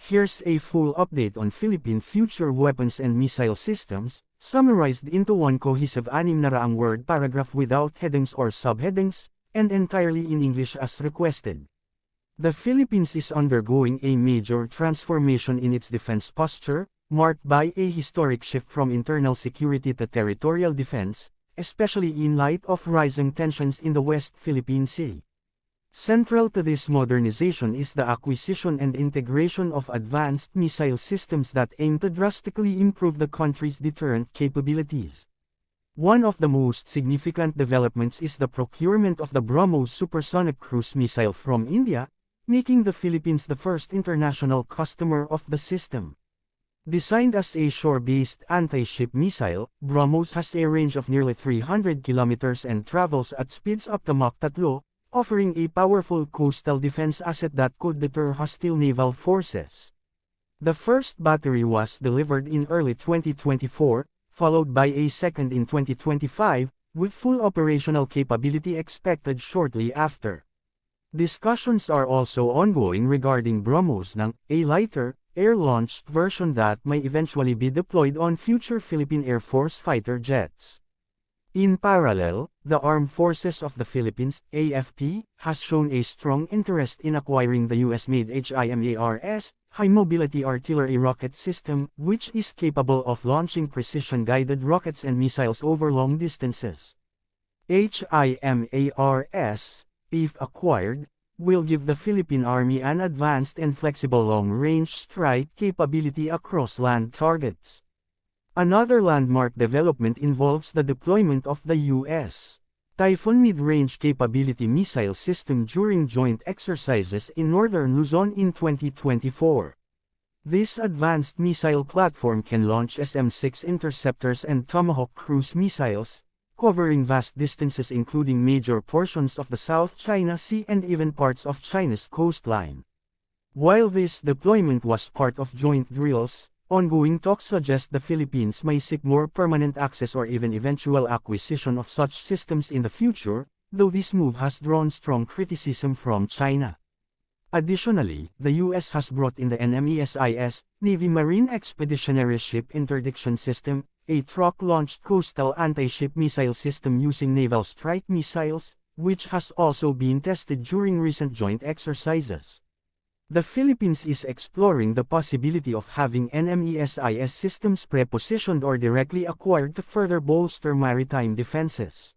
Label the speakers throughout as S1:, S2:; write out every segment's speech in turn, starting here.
S1: Here's a full update on Philippine future weapons and missile systems, summarized into one cohesive 600-word paragraph without headings or subheadings, and entirely in English as requested. The Philippines is undergoing a major transformation in its defense posture, marked by a historic shift from internal security to territorial defense, especially in light of rising tensions in the West Philippine Sea. Central to this modernization is the acquisition and integration of advanced missile systems that aim to drastically improve the country's deterrent capabilities. One of the most significant developments is the procurement of the BrahMos supersonic cruise missile from India, making the Philippines the first international customer of the system. Designed as a shore-based anti-ship missile, BrahMos has a range of nearly 300 kilometers and travels at speeds up to Mach 3, offering a powerful coastal defense asset that could deter hostile naval forces. The first battery was delivered in early 2024, followed by a second in 2025, with full operational capability expected shortly after. Discussions are also ongoing regarding BrahMos ng a lighter, air-launched version that may eventually be deployed on future Philippine Air Force fighter jets. In parallel, the Armed Forces of the Philippines, AFP, has shown a strong interest in acquiring the US-made HIMARS, High Mobility Artillery Rocket System, which is capable of launching precision-guided rockets and missiles over long distances. HIMARS, if acquired, will give the Philippine Army an advanced and flexible long-range strike capability across land targets. Another landmark development involves the deployment of the U.S. Typhoon mid-range capability missile system during joint exercises in northern Luzon in 2024. This advanced missile platform can launch SM-6 interceptors and Tomahawk cruise missiles, covering vast distances including major portions of the South China Sea and even parts of China's coastline. While this deployment was part of joint drills, ongoing talks suggest the Philippines may seek more permanent access or even eventual acquisition of such systems in the future, though this move has drawn strong criticism from China. Additionally, the U.S. has brought in the NMESIS, Navy Marine Expeditionary Ship Interdiction System, a truck-launched coastal anti-ship missile system using naval strike missiles, which has also been tested during recent joint exercises. The Philippines is exploring the possibility of having NMESIS systems pre-positioned or directly acquired to further bolster maritime defenses.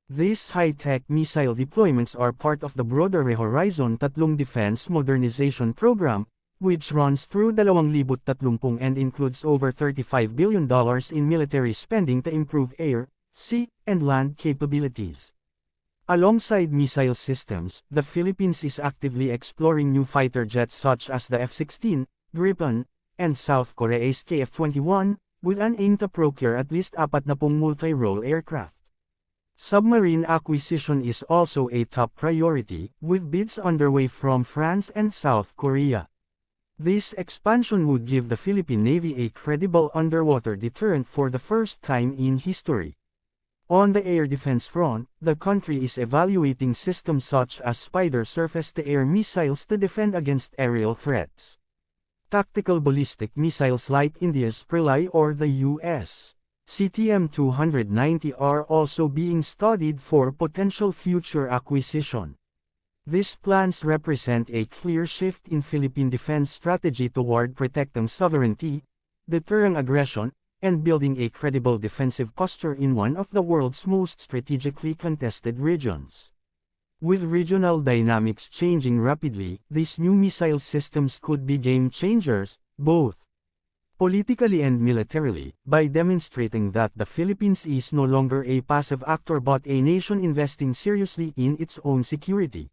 S1: These high-tech missile deployments are part of the broader Horizon 3 Defense Modernization Program, which runs through 2030 and includes over $35 billion in military spending to improve air, sea, and land capabilities. Alongside missile systems, the Philippines is actively exploring new fighter jets such as the F-16, Gripen, and South Korea's KF-21, with an aim to procure at least 40 multi-role aircraft. Submarine acquisition is also a top priority, with bids underway from France and South Korea. This expansion would give the Philippine Navy a credible underwater deterrent for the first time in history. On the air defense front, the country is evaluating systems such as Spider surface-to-air missiles to defend against aerial threats. Tactical ballistic missiles like India's Prelai or the U.S. CTM-290 are also being studied for potential future acquisition. These plans represent a clear shift in Philippine defense strategy toward protecting sovereignty, deterring aggression, and building a credible defensive posture in one of the world's most strategically contested regions. With regional dynamics changing rapidly, these new missile systems could be game changers, both politically and militarily, by demonstrating that the Philippines is no longer a passive actor but a nation investing seriously in its own security.